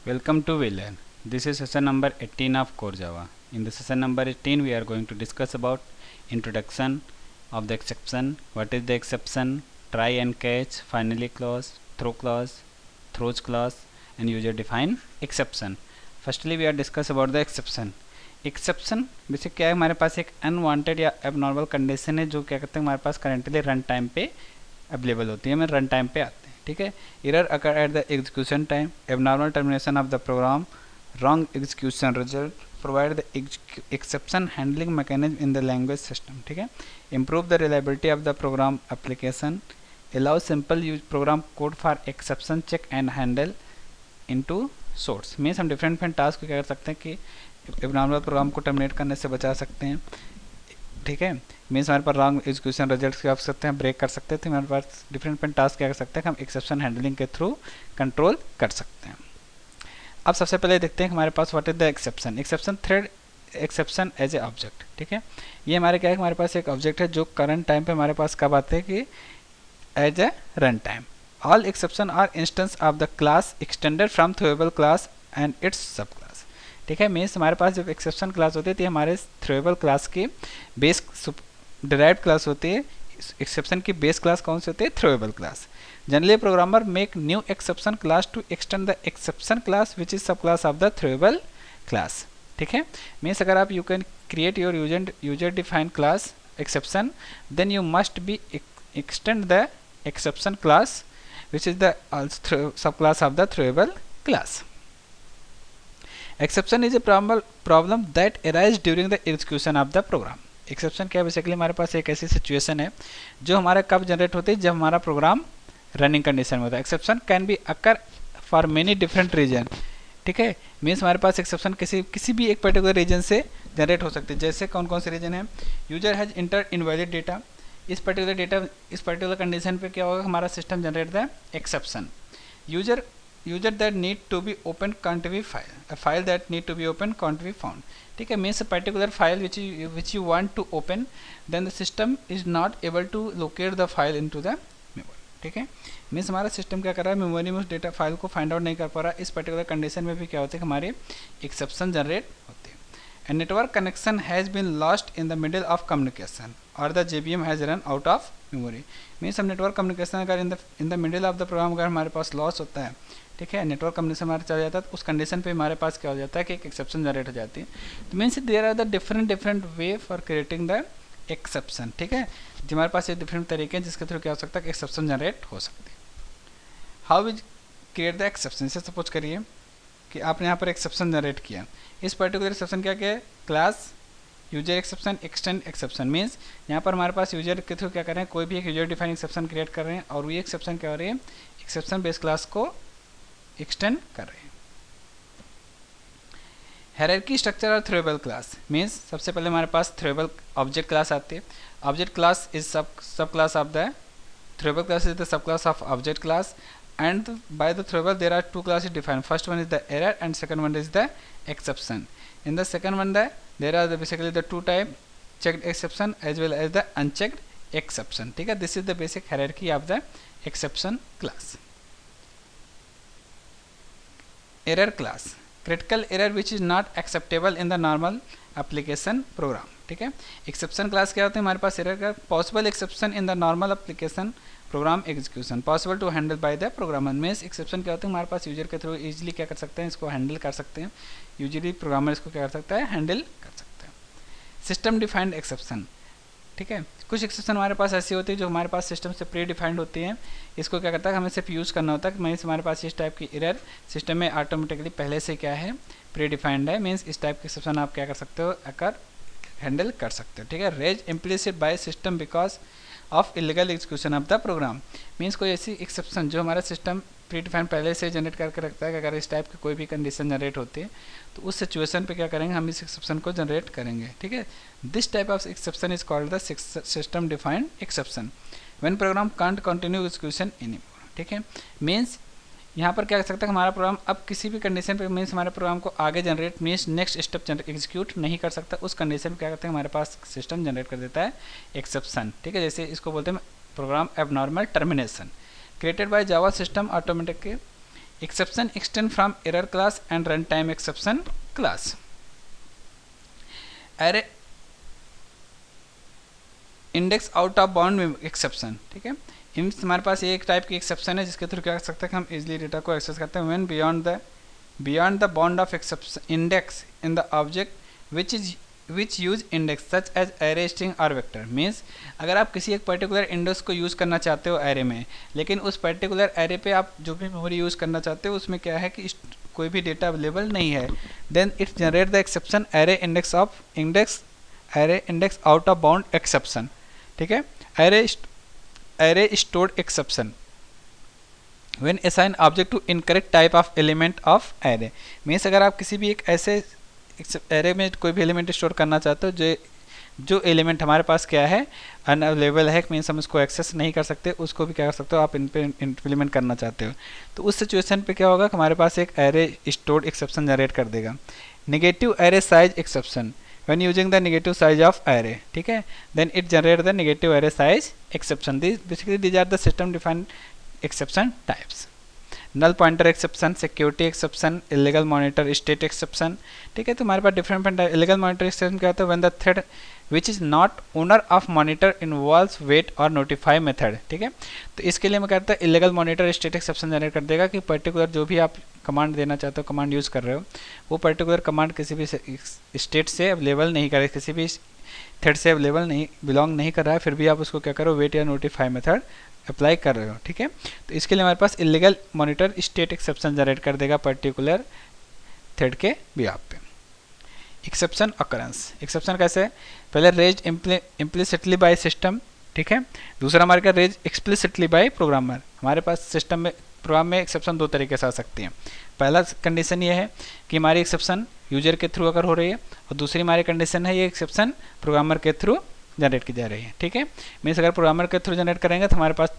Welcome to WeLearn. This is session number 18 of Core Java. In the session number 18, we are going to discuss about introduction of the exception, what is the exception, try and catch, finally clause, throws clause, and user defined exception. Firstly, we are discuss about the exception. Exception basic क्या है, हमारे पास एक unwanted या abnormal condition है जो क्या कहते हैं हमारे पास करेंटली रन टाइम पे अवेलेबल होती है, हमें रन टाइम पे आते हैं. ठीक है. Error occur at the execution time, abnormal termination of the program, wrong execution result, provide the exception handling mechanism in the language system. ठीक है. Improve the reliability of the program application, allow simple use program code for exception check and handle into source. Means हम different task को क्या कर सकते हैं कि abnormal programme को टर्मिनेट करने से बचा सकते हैं. ठीक है. मीन्स हमारे पास रॉन्ग एग्जीक्यूशन रिजल्ट क्या कर सकते हैं, ब्रेक कर सकते थे. हमारे पास डिफरेंट टास्क क्या कर सकते हैं, हम एक्सेप्शन हैंडलिंग के थ्रू कंट्रोल कर सकते हैं. अब सबसे पहले देखते हैं हमारे पास what is the exception. Exception thread exception as a object. ठीक है. ये हमारे क्या है, हमारे पास एक ऑब्जेक्ट है जो करंट टाइम पे हमारे पास कब आते हैं कि as a run time. All exception are instance of the class extended from throwable class and its sub class. ठीक है. मीन्स हमारे पास जब एक्सेप्शन क्लास होती है तो हमारे थ्रोएबल क्लास की बेस डिराइव्ड क्लास होती है. एक्सेप्शन की बेस क्लास कौन सी होती है, throwable class. Generally programmer make new exception class to extend the exception class which is sub class of the throwable class. ठीक है. मीन्स अगर आप you can create your user defined class exception, then you must be extend the exception class which is the subclass of the throwable class. Exception is a problem that arises during the execution of the program. Exception क्या है, basically हमारे पास एक ऐसी situation है जो हमारा कब generate होती है, जब हमारा प्रोग्राम रनिंग कंडीशन में होता है. Exception can be occur for many different reason. ठीक है. मीन्स हमारे पास एक्सेप्शन किसी भी एक पर्टिकुलर रीजन से जनरेट हो सकती है. जैसे कौन कौन से रीजन है, user has enter invalid data. इस पर्टिकुलर कंडीशन पे क्या होगा, हमारा system generate the exception. User that need to be open can't be file that need to be open can't be found. ठीक है. Means particular file which you want to open, then the system is not able to locate the file into the memory. ठीक है. Means हमारा system क्या कर रहा है, memory में उस डेटा फाइल को फाइंड आउट नहीं कर पा रहा. इस पर्टिकुलर कंडीशन में भी क्या होता है, हमारे एक्सेप्शन जनरेट होते हैं. A network connection has been lost in the middle of communication or the JVM has run out of memory. Means हम नेटवर्क कम्युनिकेशन अगर in the middle of the program अगर हमारे पास लॉस होता है, ठीक है, नेटवर्क कम्युनिकेशन हमारा चल जाता है, तो उस कंडीशन पे हमारे पास क्या हो जाता है कि एक एक्सेप्शन जनरेट हो जाती है. तो means there are the different way for creating the exception. ठीक है. जो हमारे पास ये डिफरेंट तरीके हैं जिसके थ्रू क्या हो सकता है कि एक्सेप्शन जनरेट हो सकती है. How we create the exception. जैसे सपोज करिए कि आपने यहाँ पर एक्सेप्शन जनरेट किया. इस पर्टिकुलर एक्सेप्शन क्या है, class user exception extend exception. Means यहाँ पर हमारे पास यूजर के थ्रू क्या कर रहे हैं, कोई भी एक यूजर डिफाइन एक्सेप्शन क्रिएट कर रहे हैं और ये एक्सेप्शन क्या हो रही है, एक्सेप्शन बेस क्लास को एक्सटेंड कर रहे हैं. हायरार्की स्ट्रक्चर और थ्रोएबल क्लास. मीन्स सबसे पहले हमारे पास थ्रोएबल ऑब्जेक्ट क्लास आती है. Object class is sub class of the throwable class is the sub class of object class. And by the throwable there are two classes defined. First one is the error and second one is the exception. In the second one there are basically the two type, checked exception as well as the unchecked exception. ठीक है. This is the basic hierarchy of the exception class. Error class, critical error which is not acceptable in the normal application program. ठीक है. exception class क्या होते हैं, हमारे पास error का possible exception in the normal application program execution possible to handle by the programmer. Means exception क्या होते हैं, हमारे पास यूजर के थ्रू इजीली क्या कर सकते हैं, इसको हैंडल कर सकते हैं. यूजली प्रोग्रामर इसको क्या कर सकता है, हैंडल कर सकता है. System defined exception. ठीक है. कुछ एक्सेप्शन हमारे पास ऐसी होती है जो हमारे पास सिस्टम से प्री डिफाइंड होती है. इसको क्या करता है, हमें सिर्फ यूज़ करना होता है. मीन्स हमारे पास इस टाइप की एरर सिस्टम में ऑटोमेटिकली पहले से क्या है, प्री डिफाइंड है. मीन्स इस टाइप के एक्सेप्शन आप क्या कर सकते हो, अगर हैंडल कर सकते हो. ठीक है. Raise implicit by system because of illegal execution of the program. Means कोई ऐसी एक्सेप्शन जो हमारा सिस्टम प्री डिफाइन पहले से जनरेट करके रखता है कि अगर इस टाइप की कोई भी कंडीशन जनरेट होती है तो उस सिचुएशन पे क्या करेंगे, हम इस एक्सेप्शन को जनरेट करेंगे. ठीक है. This type of exception is called the system defined exception when program can't continue execution anymore. ठीक है. मीन्स यहाँ पर क्या कर सकता है, हमारा प्रोग्राम अब किसी भी कंडीशन पे मीन्स हमारे प्रोग्राम को आगे generate means next step execute नहीं कर सकता. उस कंडीशन में क्या करते हैं, हमारे पास सिस्टम जनरेट कर देता है एक्सेप्शन. ठीक है. जैसे इसको बोलते हैं program abnormal termination created by Java system automatic. Exception extend from error class and run time exception class. Array index out of bound exception, ठीक है, हमारे पास एक टाइप की एक्सेप्शन है जिसके थ्रू क्या कर सकते हैं कि हम इजीली डेटा को एक्सेस करते हैं when beyond the bound of exception index in the object which use index such as array string और वेक्टर। मीन्स अगर आप किसी एक पर्टिकुलर इंडेक्स को यूज़ करना चाहते हो एरे में, लेकिन उस पर्टिकुलर एरे पे आप जो भी मेमोरी यूज़ करना चाहते हो उसमें क्या है कि कोई भी डेटा अवेलेबल नहीं है, then it generate the exception array index out of bound exception, ठीक है, array stored exception when assign object to incorrect type of element of array. Means अगर आप किसी भी एक ऐसे एरे में कोई भी एलिमेंट स्टोर करना चाहते हो जो एलिमेंट हमारे पास क्या है अनअवेलेबल है, मीन्स हम उसको एक्सेस नहीं कर सकते, उसको भी क्या कर सकते हो आप इन पे इम्प्लीमेंट करना चाहते हो, तो उस सिचुएशन पे क्या होगा कि हमारे पास एक एरे स्टोर्ड एक्सेप्शन जनरेट कर देगा। Negative array size exception when using the negative size of array, ठीक है, then it generate the negative array size exception. These are the system defined exception types. null pointer exception, security exception, illegal monitor state exception, ठीक है, तो हमारे पास different illegal monitor exception क्या होता है when the thread which is not owner of monitor involves wait or notify method, ठीक है, तो इसके लिए मैं कहता है illegal monitor state exception generate कर देगा कि पर्टिकुलर जो भी आप कमांड देना चाहते हो, कमांड यूज़ कर रहे हो, वो पर्टिकुलर कमांड किसी भी स्टेट से अवेलेबल नहीं कर रहे, किसी भी थ्रेड से अवेलेबल नहीं बिलोंग नहीं कर रहा है, फिर भी आप उसको क्या करो वेट या नोटिफाई मेथड अप्लाई कर रहे हो, ठीक है, तो इसके लिए हमारे पास illegal monitor state exception generate कर देगा पर्टिकुलर थ्रेड के बिहाफ पे। एक्सेप्शन अकरेंस, एक्सेप्शन कैसे है, पहले रेज इम्प्लिसिटली बाय सिस्टम, ठीक है, दूसरा हमारे का रेज एक्सप्लिसिटली बाय प्रोग्रामर। हमारे पास सिस्टम में प्रोग्राम में एक्सेप्शन दो तरीके से आ सकती हैं। पहला कंडीशन ये है कि हमारी एक्सेप्शन यूजर के थ्रू अगर हो रही है, और दूसरी हमारी कंडीशन है ये एक्सेप्शन प्रोग्रामर के थ्रू जनरेट की जा रही है, ठीक है, मीन्स अगर प्रोग्रामर के थ्रू जनरेट करेंगे तो हमारे पास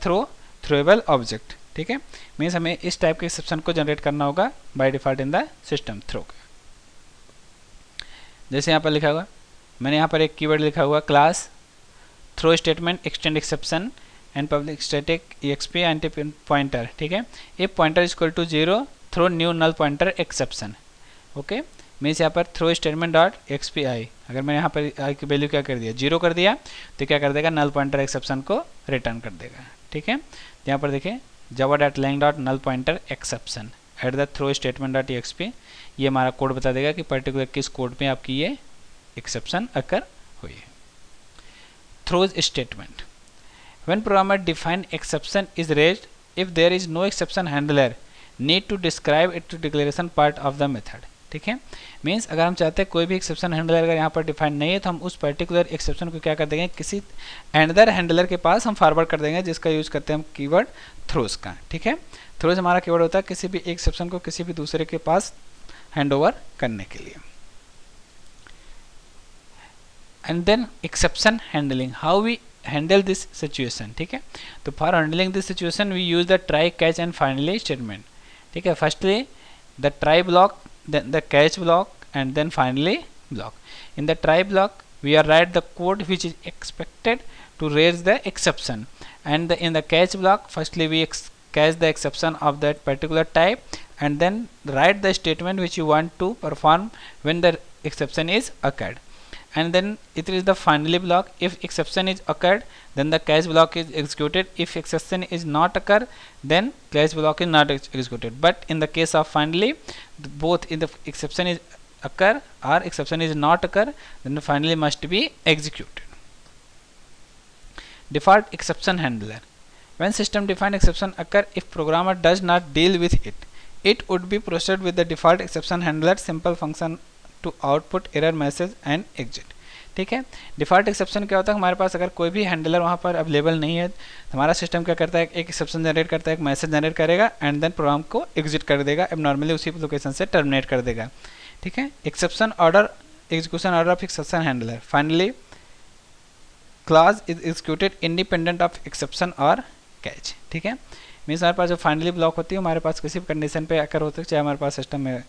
थ्रोएबल ऑब्जेक्ट, ठीक है, मीन्स हमें इस टाइप के एक्सेप्शन को जनरेट करना होगा by default in the system throw. जैसे यहाँ पर लिखा हुआ, मैंने यहाँ पर एक कीवर्ड लिखा हुआ class throw statement extend exception and public static XP anti pointer, ठीक है, if pointer is equal to 0 throw new null pointer exception, okay, means यहाँ पर throw statement dot XP I, अगर मैंने यहाँ पर आई की वैल्यू क्या कर दिया 0 कर दिया तो क्या कर देगा नल पॉइंटर एक्सेप्शन को रिटर्न कर देगा, ठीक है, यहाँ पर देखिए Java dot lang dot null pointer exception at the throw statement dot XP, ये हमारा कोड बता देगा कि पर्टिकुलर किस कोड में आपकी ये एक्सेप्शन अकर हुई है। Throws statement, when programmer define exception is raised if there is no exception handler need to describe it to declaration part of the method, ठीक है, मीन्स अगर हम चाहते हैं कोई भी एक्सेप्शन हैंडलर अगर यहाँ पर डिफाइन नहीं है तो हम उस पर्टिकुलर एक्सेप्शन को क्या कर देंगे किसी अनदर हैंडलर के पास हम फॉरवर्ड कर देंगे, जिसका यूज करते हैं हम कीवर्ड थ्रोज का, ठीक है, थ्रोज हमारा कीवर्ड होता है किसी भी एक्सेप्शन को किसी भी दूसरे के पास हैंड ओवर करने के लिए। And then exception handling, how we handle this situation, ठीक है, तो for handling this situation we use the try catch and finally statement, ठीक है, firstly the try block, then the catch block and then finally block. In the try block we are write the code which is expected to raise the exception, and in the catch block firstly we catch the exception of that particular type and then write the statement which you want to perform when the exception is occurred, and then it is the finally block. If exception is occurred then the catch block is executed, if exception is not occur then catch block is not executed, but in the case of finally both in the exception is occur or exception is not occur then the finally must be executed. Default exception handler, when system defined exception occur if programmer does not deal with it would be processed with the default exception handler simple function to output error message and exit, ठीक है, default exception क्या होता है, हमारे पास अगर कोई भी handler वहाँ पर अवेलेबल नहीं है तो हमारा सिस्टम क्या करता है एक एक्सेप्शन जनरेट करता है, एक मैसेज जनरेट करेगा एंड देन प्रोग्राम को एग्जिट कर देगा, अब नॉर्मली उसी लोकेशन से टर्मिनेट कर देगा, ठीक है। Exception order, execution order of exception handler, finally clause is executed independent of exception और कैच, ठीक है, मीन्स हमारे पास जो फाइनली ब्लॉक होती है हमारे पास किसी भी कंडीशन पे आकर होता है, चाहे हमारे पास सिस्टम में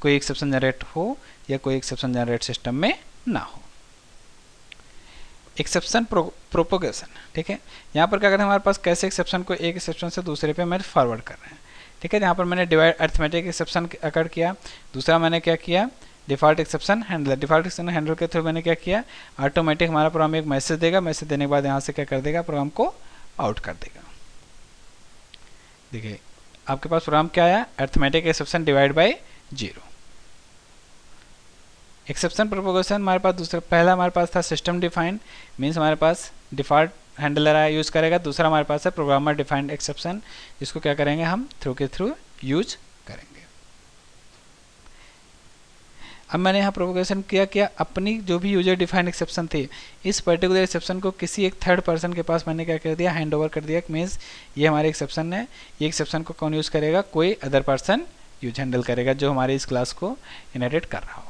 कोई एक्सेप्शन जनरेट हो या कोई एक्सेप्शन जनरेट सिस्टम में ना हो। एक्सेप्शन प्रोपोगेशन, ठीक है, यहाँ पर क्या करें हमारे पास कैसे एक्सेप्शन को एक एक्सेप्शन से दूसरे पे मैच फॉरवर्ड कर रहे हैं, ठीक है। यहाँ पर मैंने डिवाइड अरिथमेटिक एक्सेप्शन अकर किया। दूसरा मैंने क्या किया, default exception handler. Default exception handler के थ्रू मैंने क्या किया, ऑटोमेटिक हमारा प्रोग्राम एक मैसेज देगा, मैसेज देने के बाद यहाँ से क्या कर देगा, प्रोग्राम को आउट कर देगा। देखिए आपके पास प्रोग्राम क्या आया, arithmetic exception divide by 0। Exception propagation हमारे पास दूसरा, पहला हमारे पास था सिस्टम डिफाइंड, मीन्स हमारे पास डिफ़ॉल्ट हैंडलर आया यूज़ करेगा। दूसरा हमारे पास है प्रोग्रामर डिफाइंड एक्सेप्शन, जिसको क्या करेंगे हम थ्रू के थ्रू यूज करेंगे। अब मैंने यहाँ प्रोपोगेशन किया अपनी जो भी यूजर डिफाइंड एक्सेप्शन थी, इस पर्टिकुलर एक्सेप्शन को किसी एक थर्ड पर्सन के पास मैंने क्या कर दिया, हैंड ओवर कर दिया। मीन्स ये हमारे एक्सेप्शन है, ये एक्सेप्शन को कौन यूज़ करेगा, कोई अदर पर्सन यूज हैंडल करेगा जो हमारे इस क्लास को इनहेरिट कर रहा होगा।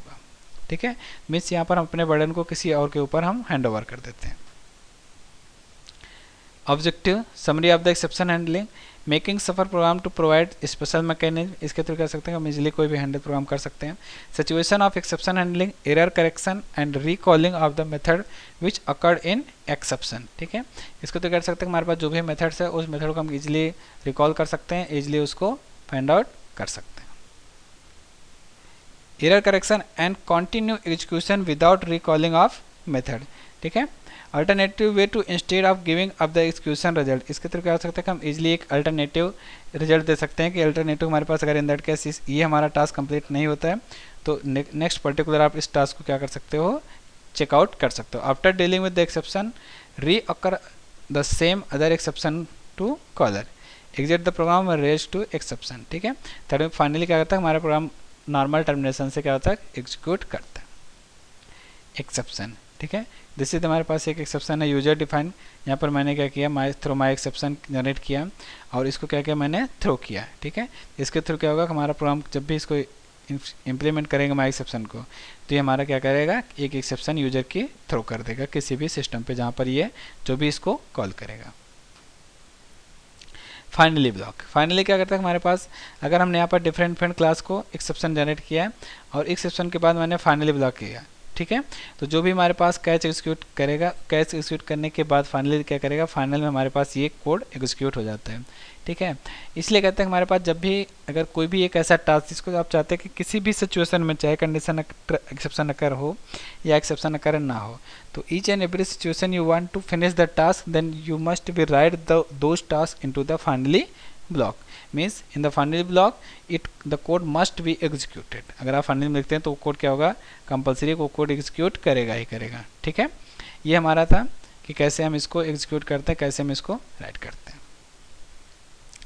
ठीक है, मीन्स यहाँ पर हम अपने बर्डन को किसी और के ऊपर हम हैंड ओवर कर देते हैं। Objective summary of the exception handling, making safer program to provide special mechanism, इसके थ्रू कर सकते हैं हम इजीली कोई भी हैंडल प्रोग्राम कर सकते हैं। Situation of exception handling, error correction and recalling of the method which occurred in exception. ठीक है, इसको तो कर सकते हैं हमारे पास जो भी मेथड्स है उस मेथड को हम इजीली रिकॉल कर सकते हैं, इजीली उसको फाइंड आउट कर सकते हैं। Error correction and continue execution without recalling of method. ठीक है, alternative way to instead of giving up the execution result, इसके थ्रू क्या हो सकता है कि हम इजीली एक अल्टरनेटिव रिजल्ट दे सकते हैं कि अल्टरनेटिव हमारे पास अगर इन दैट केस ये हमारा टास्क कंप्लीट नहीं होता है तो नेक्स्ट पर्टिकुलर आप इस टास्क को क्या कर सकते हो, चेकआउट कर सकते हो। After dealing with the exception reoccur the same other exception to caller, exit the program raise to exception. ठीक है, थर्ड में फाइनली क्या करता है हमारा प्रोग्राम नॉर्मल टर्मिनेशन से क्या होता है, एग्जीक्यूट करता है एक्सेप्शन। ठीक है, दिस इज हमारे पास एक एक्सेप्शन है यूजर डिफाइन। यहाँ पर मैंने क्या किया, माई एक्सेप्शन जनरेट किया और इसको क्या किया, मैंने थ्रो किया। ठीक है, इसके थ्रू क्या होगा, हमारा प्रोग्राम जब भी इसको इम्प्लीमेंट करेंगे माई एक्सेप्शन को, तो ये हमारा क्या करेगा, एक एक्सेप्शन यूजर की थ्रो कर देगा किसी भी सिस्टम पे जहाँ पर ये जो भी इसको कॉल करेगा। फाइनली ब्लॉक, फाइनली क्या करता है हमारे पास, अगर हमने यहाँ पर डिफरेंट क्लास को एक्सेप्शन जनरेट किया है और एक्सेप्शन के बाद मैंने फाइनली ब्लॉक किया, ठीक है, तो जो भी हमारे पास कैच एग्जीक्यूट करेगा, कैच एग्जीक्यूट करने के बाद फाइनली क्या करेगा, फाइनल में हमारे पास ये कोड एग्जीक्यूट हो जाता है। ठीक है, इसलिए कहते हैं हमारे पास जब भी अगर कोई भी एक ऐसा टास्क जिसको आप चाहते हैं कि किसी भी सिचुएशन में चाहे कंडीशन एक्सेप्शन अकर हो या एक्सेप्शन अकर ना हो, तो each and every situation you want to finish the task then you must be write those task into the finally block. Means in the finally block the code must be executed. अगर आप finally में लिखते हैं तो code क्या होगा, compulsory वो code execute करेगा ही करेगा। ठीक है, ये हमारा था कि कैसे हम इसको एग्जीक्यूट करते हैं, कैसे हम इसको राइट करते हैं।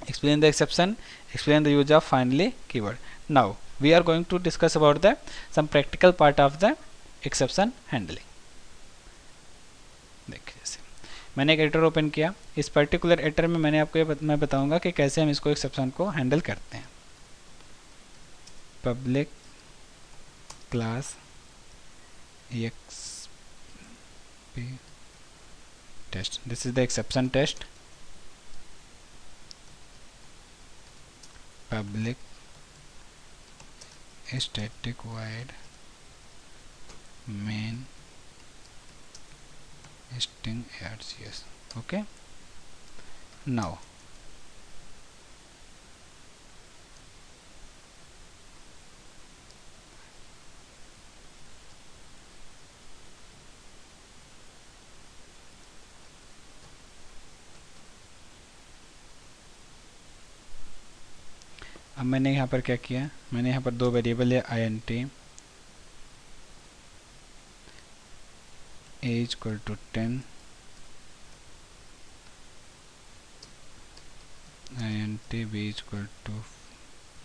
Explain the exception, explain the use of finally keyword. Now we are going to discuss about the some practical part of the exception handling. देखिए जैसे मैंने एक एडिटर ओपन किया, इस पर्टिकुलर एडिटर में मैंने आपको मैं बताऊंगा कि कैसे हम इसको एक्सेप्शन को हैंडल करते हैं। Public class exp test, this is the exception test, public static void main string args. Okay, now अब मैंने यहाँ पर क्या किया, मैंने यहाँ पर दो वेरिएबल है int a equal to 10 int b equal to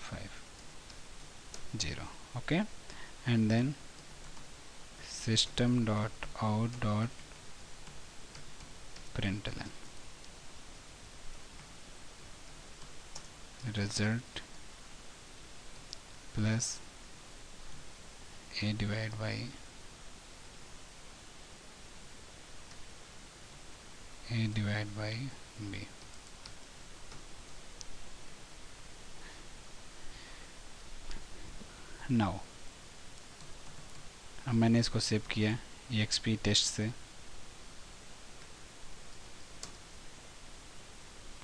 5 0। Okay, and then system dot out dot println result plus a divide by b। Now अब मैंने इसको सेव किया exp टेस्ट से,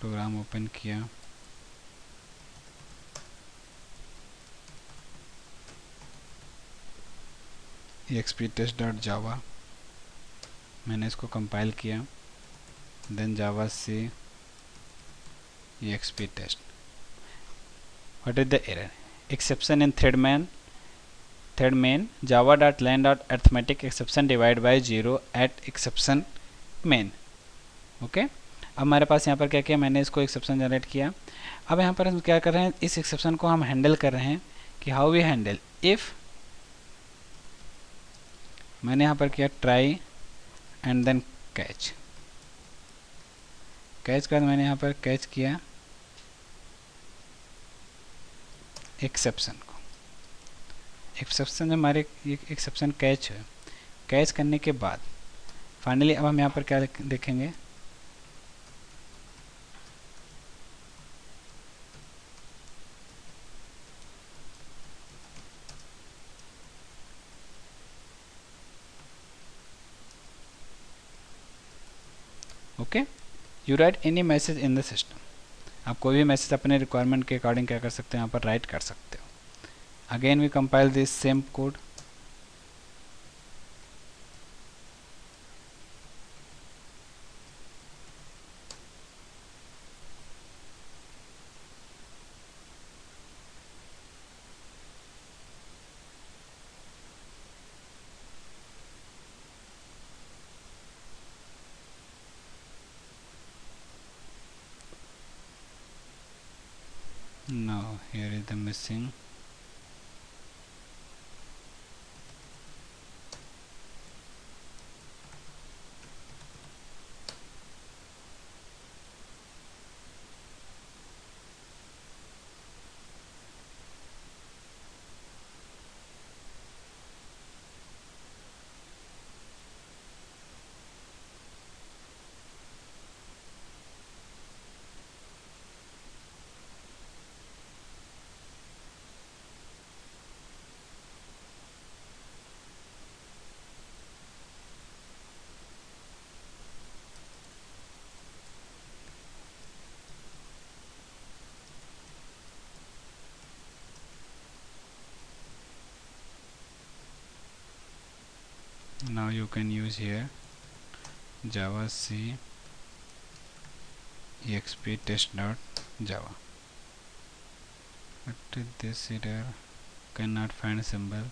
प्रोग्राम ओपन किया, एक्सपी टेस्ट डॉट जावा, मैंने इसको compile किया, then Java C XP test. What is the error? Exception in thread main java.len.arithmetic exception divide by 0 at exception main. Okay अब हमारे पास यहाँ पर क्या किया, मैंने इसको एक्सेप्शन जनरेट किया. अब यहाँ पर हम क्या कर रहे हैं, इस एक्सेप्शन को हम हैंडल कर रहे हैं कि हाउ वी हैंडल. इफ़ मैंने यहाँ पर किया ट्राई एंड देन कैच के बाद मैंने यहाँ पर कैच किया एक्सेप्शन को. एक्सेप्शन में हमारे एक्सेप्शन कैच है. कैच करने के बाद फाइनली अब हम यहाँ पर क्या देखेंगे, okay. You right any message in the system. आप कोई भी मैसेज अपने रिक्वायरमेंट के अकॉर्डिंग क्या कर सकते हो, यहाँ पर राइट कर सकते हो. Again we compile this same code. Now here is the missing. Now you can use here java c exp test dot java. What is this error? Cannot find symbol.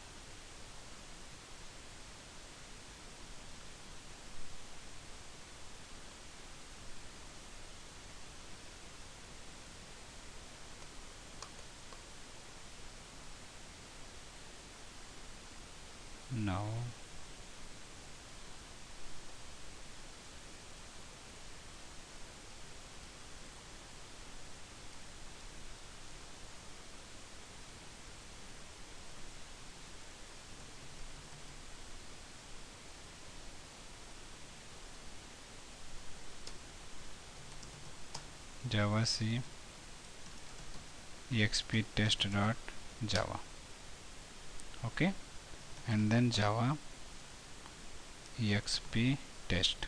No. Java C exp test dot java. Okay, and then java exp test.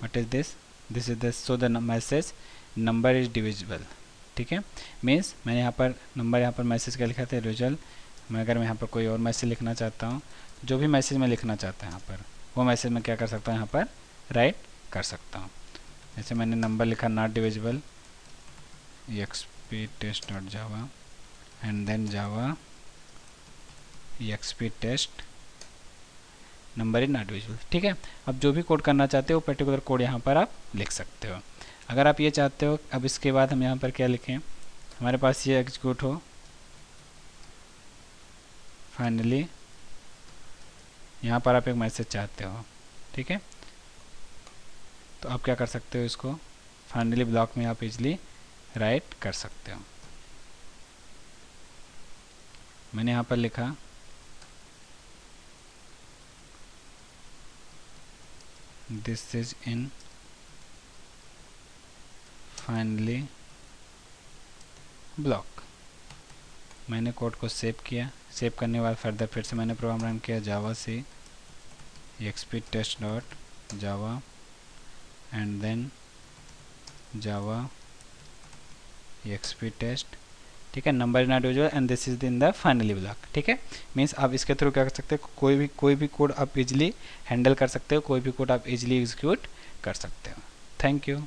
What is this? This is the so the message number is divisible. ठीक है, means मैंने यहाँ पर number यहाँ पर message का लिखा था रिजल्ट. मैं अगर मैं यहाँ पर कोई और मैसेज लिखना चाहता हूँ, जो भी मैसेज मैं लिखना चाहता हूँ यहाँ पर, वो मैसेज मैं क्या कर सकता हूँ, यहाँ पर राइट कर सकता हूँ. जैसे मैंने नंबर लिखा not divisible XP test dot Java and then Java XP test number is not divisible. ठीक है, अब जो भी कोड करना चाहते हो पर्टिकुलर कोड यहाँ पर आप लिख सकते हो. अगर आप ये चाहते हो अब इसके बाद हम यहाँ पर क्या लिखें, हमारे पास ये एग्जीक्यूट हो, फाइनली यहाँ पर आप एक मैसेज चाहते हो. ठीक है, तो आप क्या कर सकते हो, इसको फाइनली ब्लॉक में आप इजली राइट कर सकते हो. मैंने यहाँ पर लिखा this is in finally block. मैंने कोड को सेव किया. सेव करने के बाद फर्दर फिर से मैंने प्रोग्राम रन किया Java C XP test dot Java and then Java XP test ठीक है, number is not usual and this is in the finally block. ठीक है, मीन्स आप इसके थ्रू क्या कर सकते हो, कोई भी कोड आप इजिली हैंडल कर सकते हो, कोई भी कोड आप इजिली एग्जीक्यूट कर सकते हो। Thank you.